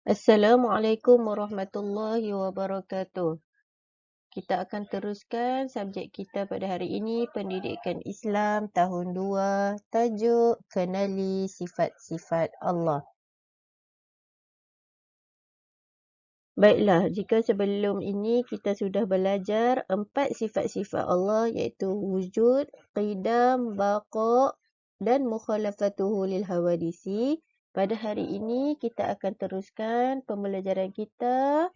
Assalamualaikum warahmatullahi wabarakatuh. Kita akan teruskan subjek kita pada hari ini, Pendidikan Islam tahun 2, tajuk Kenali Sifat-Sifat Allah. Baiklah, jika sebelum ini kita sudah belajar 4 sifat-sifat Allah iaitu wujud, qidam, baqa' dan mukhalafatuhu lil hawadisi. Pada hari ini kita akan teruskan pembelajaran kita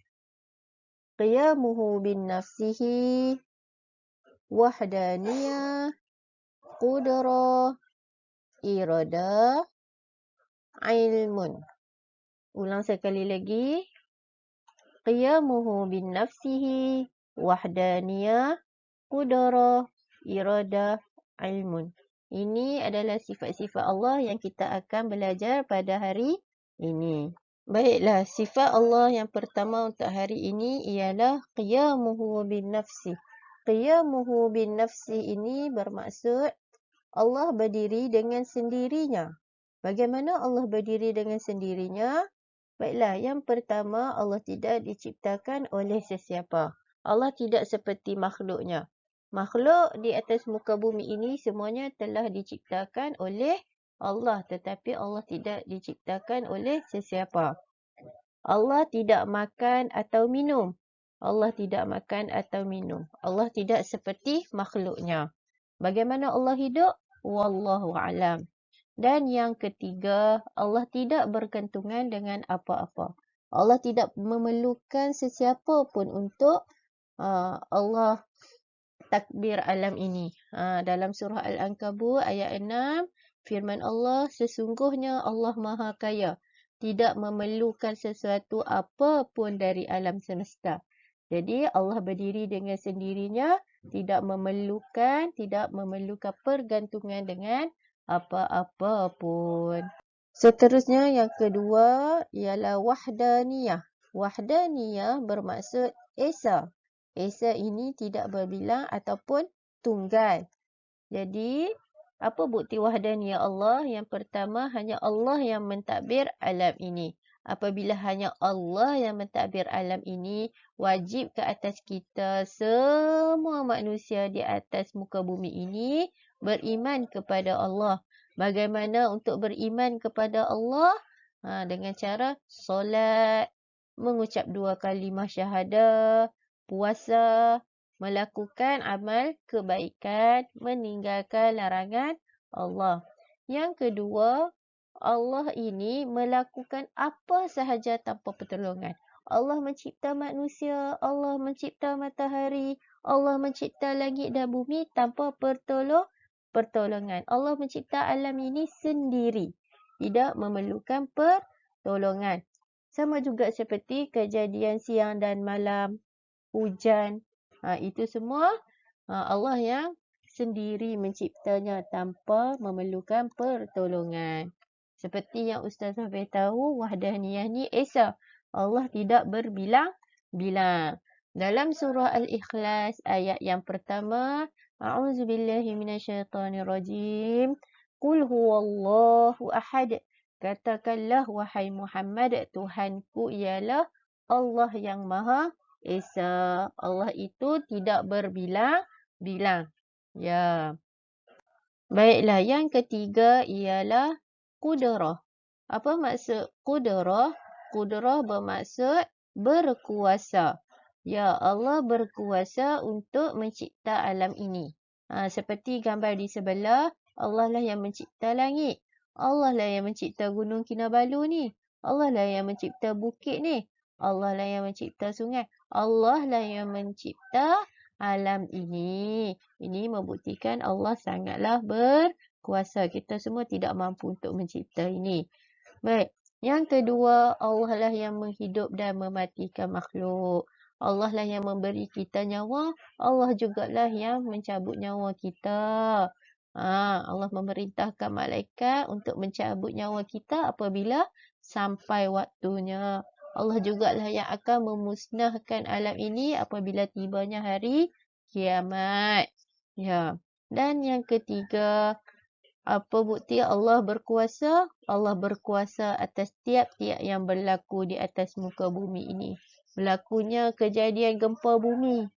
qiyamuhu bin nafsihi, wahdaniyah, qudrah, iradah, ilmun. Ulang sekali lagi. Qiyamuhu bin nafsihi, wahdaniyah, qudrah, iradah, ilmun. Ini adalah sifat-sifat Allah yang kita akan belajar pada hari ini. Baiklah, sifat Allah yang pertama untuk hari ini ialah qiyamuhu bin nafsi. Qiyamuhu bin nafsi ini bermaksud Allah berdiri dengan sendirinya. Bagaimana Allah berdiri dengan sendirinya? Baiklah, yang pertama Allah tidak diciptakan oleh sesiapa. Allah tidak seperti makhluknya. Makhluk di atas muka bumi ini semuanya telah diciptakan oleh Allah, tetapi Allah tidak diciptakan oleh sesiapa. Allah tidak makan atau minum. Allah tidak makan atau minum. Allah tidak seperti makhluknya. Bagaimana Allah hidup? Wallahu a'lam. Dan yang ketiga, Allah tidak bergantungan dengan apa-apa. Allah tidak memerlukan sesiapa pun untuk Allah takbir alam ini. Dalam surah Al-Ankabut ayat 6, firman Allah, sesungguhnya Allah Maha Kaya, tidak memerlukan sesuatu apa pun dari alam semesta. Jadi Allah berdiri dengan sendirinya, tidak memerlukan pergantungan dengan apa-apa pun. Seterusnya yang kedua ialah wahdaniyah. Wahdaniyah bermaksud esa. Esa ini tidak berbilang ataupun tunggal. Jadi, apa bukti wahdaniyah Allah? Yang pertama, hanya Allah yang mentadbir alam ini. Apabila hanya Allah yang mentadbir alam ini, wajib ke atas kita semua manusia di atas muka bumi ini beriman kepada Allah. Bagaimana untuk beriman kepada Allah? Dengan cara solat, mengucap 2 kalimah syahadah, puasa, melakukan amal kebaikan, meninggalkan larangan Allah. Yang kedua, Allah ini melakukan apa sahaja tanpa pertolongan. Allah mencipta manusia, Allah mencipta matahari, Allah mencipta langit dan bumi tanpa pertolongan. Allah mencipta alam ini sendiri, tidak memerlukan pertolongan. Sama juga seperti kejadian siang dan malam, hujan. Itu semua Allah yang sendiri menciptanya tanpa memerlukan pertolongan. Seperti yang Ustazah beritahu, wahdaniyah ni esa. Allah tidak berbilang-bilang. Dalam surah Al-Ikhlas ayat yang pertama, A'udzubillahi minasyaitonirrajim. Qul huwallahu ahad. Katakanlah wahai Muhammad, Tuhanku ialah Allah yang Maha Esa. Allah itu tidak berbilang-bilang. Ya. Baiklah, yang ketiga ialah qudrah. Apa maksud qudrah? Qudrah bermaksud berkuasa. Ya, Allah berkuasa untuk mencipta alam ini. Seperti gambar di sebelah, Allah lah yang mencipta langit. Allah lah yang mencipta gunung Kinabalu ni. Allah lah yang mencipta bukit ni. Allah lah yang mencipta sungai. Allah lah yang mencipta alam ini. Ini membuktikan Allah sangatlah berkuasa. Kita semua tidak mampu untuk mencipta ini. Baik. Yang kedua, Allah lah yang menghidup dan mematikan makhluk. Allah lah yang memberi kita nyawa. Allah jugalah yang mencabut nyawa kita. Allah memerintahkan malaikat untuk mencabut nyawa kita apabila sampai waktunya. Allah jugalah yang akan memusnahkan alam ini apabila tibanya hari kiamat. Ya. Dan yang ketiga, Apa bukti Allah berkuasa? Allah berkuasa atas tiap-tiap yang berlaku di atas muka bumi ini. Berlakunya kejadian gempa bumi.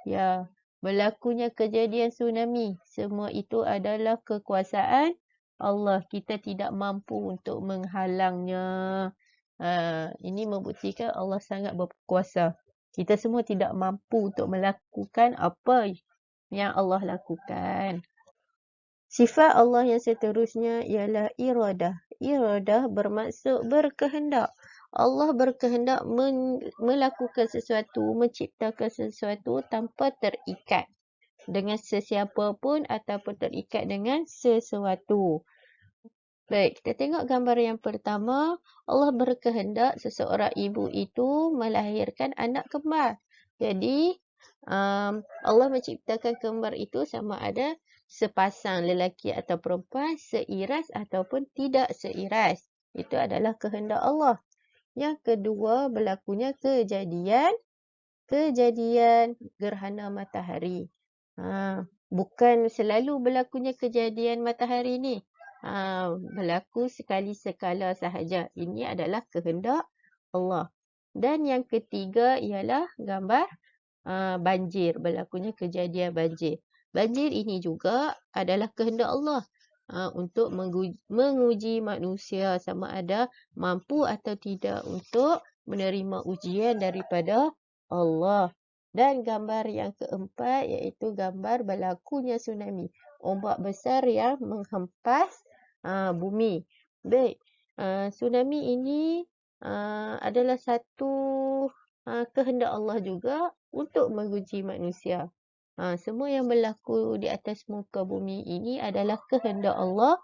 Ya, berlakunya kejadian tsunami. Semua itu adalah kekuasaan Allah. Kita tidak mampu untuk menghalangnya. Ini membuktikan Allah sangat berkuasa. Kita semua tidak mampu untuk melakukan apa yang Allah lakukan. Sifat Allah yang seterusnya ialah iradah. Iradah bermaksud berkehendak. Allah berkehendak melakukan sesuatu, menciptakan sesuatu tanpa terikat dengan sesiapa pun ataupun terikat dengan sesuatu. Baik, kita tengok gambar yang pertama. Allah berkehendak seseorang ibu itu melahirkan anak kembar. Jadi, Allah menciptakan kembar itu sama ada sepasang lelaki atau perempuan, seiras ataupun tidak seiras. Itu adalah kehendak Allah. Yang kedua, berlakunya kejadian gerhana matahari. Bukan selalu berlakunya kejadian matahari ni. Berlaku sekali sekala sahaja. Ini adalah kehendak Allah. Dan yang ketiga ialah gambar banjir. Berlakunya kejadian banjir. Banjir ini juga adalah kehendak Allah untuk menguji manusia sama ada mampu atau tidak untuk menerima ujian daripada Allah. Dan gambar yang keempat iaitu gambar berlakunya tsunami. Ombak besar yang menghempas bumi. Baik, tsunami ini adalah satu kehendak Allah juga untuk menguji manusia. Semua yang berlaku di atas muka bumi ini adalah kehendak Allah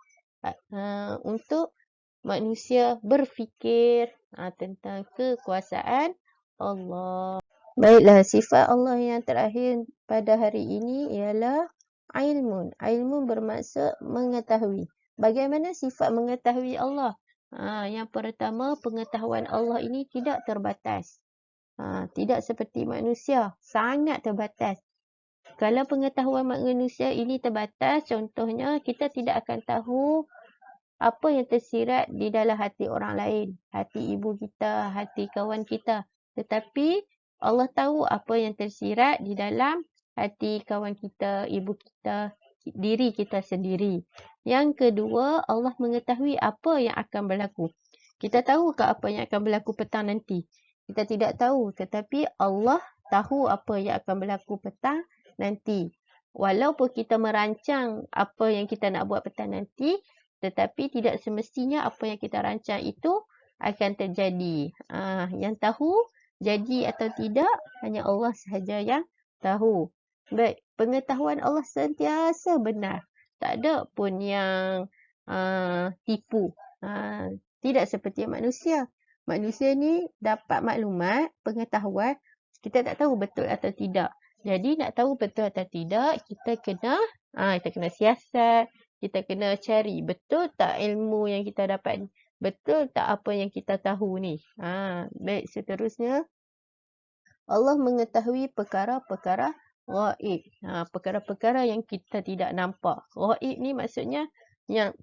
untuk manusia berfikir tentang kekuasaan Allah. Baiklah, sifat Allah yang terakhir pada hari ini ialah ilmun. Ilmun bermaksud mengetahui. Bagaimana sifat mengetahui Allah? Yang pertama, pengetahuan Allah ini tidak terbatas. Tidak seperti manusia, sangat terbatas. Kalau pengetahuan manusia ini terbatas, contohnya kita tidak akan tahu apa yang tersirat di dalam hati orang lain, hati ibu kita, hati kawan kita. Tetapi Allah tahu apa yang tersirat di dalam hati kawan kita, ibu kita, diri kita sendiri. Yang kedua, Allah mengetahui apa yang akan berlaku. Kita tahu ke apa yang akan berlaku petang nanti? Kita tidak tahu, tetapi Allah tahu apa yang akan berlaku petang nanti. Walaupun kita merancang apa yang kita nak buat petang nanti, tetapi tidak semestinya apa yang kita rancang itu akan terjadi. Yang tahu jadi atau tidak hanya Allah sahaja yang tahu. Baik, pengetahuan Allah sentiasa benar. Tak ada pun yang tipu. Tidak seperti manusia. Manusia ni dapat maklumat, pengetahuan, kita tak tahu betul atau tidak. Jadi nak tahu betul atau tidak, kita kena siasat, kita kena cari betul tak ilmu yang kita dapat, betul tak apa yang kita tahu ni. Baik, seterusnya Allah mengetahui perkara-perkara ghaib. Perkara-perkara yang kita tidak nampak. Ghaib ni maksudnya yang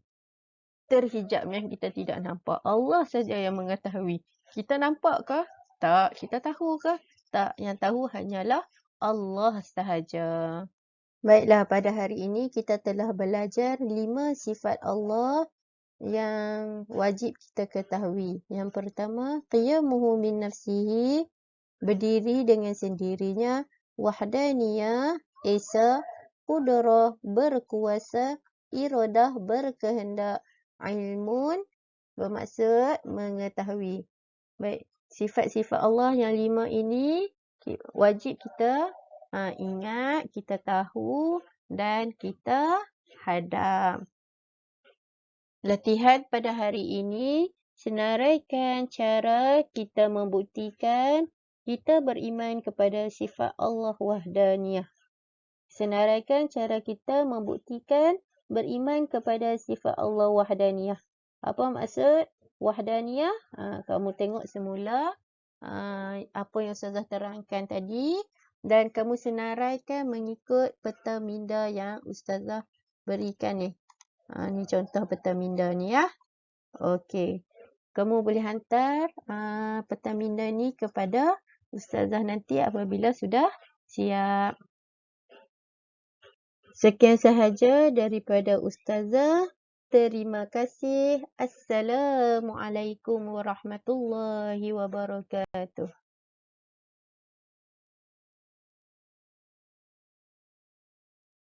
terhijab, yang kita tidak nampak. Allah saja yang mengetahui. Kita nampak ke? Tak. Kita tahu ke? Tak. Yang tahu hanyalah Allah sahaja. Baiklah, pada hari ini kita telah belajar 5 sifat Allah yang wajib kita ketahui. Yang pertama, qiyamuhu min nafsihi, berdiri dengan sendirinya. Wahdaniyah, esa. Qudrah, berkuasa. Iradah, berkehendak. Ilmun, bermaksud mengetahui. Baik, sifat-sifat Allah yang 5 ini wajib kita ingat, kita tahu dan kita hadam. Latihan pada hari ini, senaraikan cara kita membuktikan kita beriman kepada sifat Allah wahdaniyah. Senaraikan cara kita membuktikan beriman kepada sifat Allah wahdaniyah. Apa maksud wahdaniyah? Kamu tengok semula apa yang Ustazah terangkan tadi dan kamu senaraikan mengikut peta minda yang Ustazah berikan ni. Ni contoh peta minda ni ya. Okey. Kamu boleh hantar peta minda ni kepada Ustazah nanti apabila sudah siap. Sekian sahaja daripada Ustazah. Terima kasih. Assalamualaikum warahmatullahi wabarakatuh.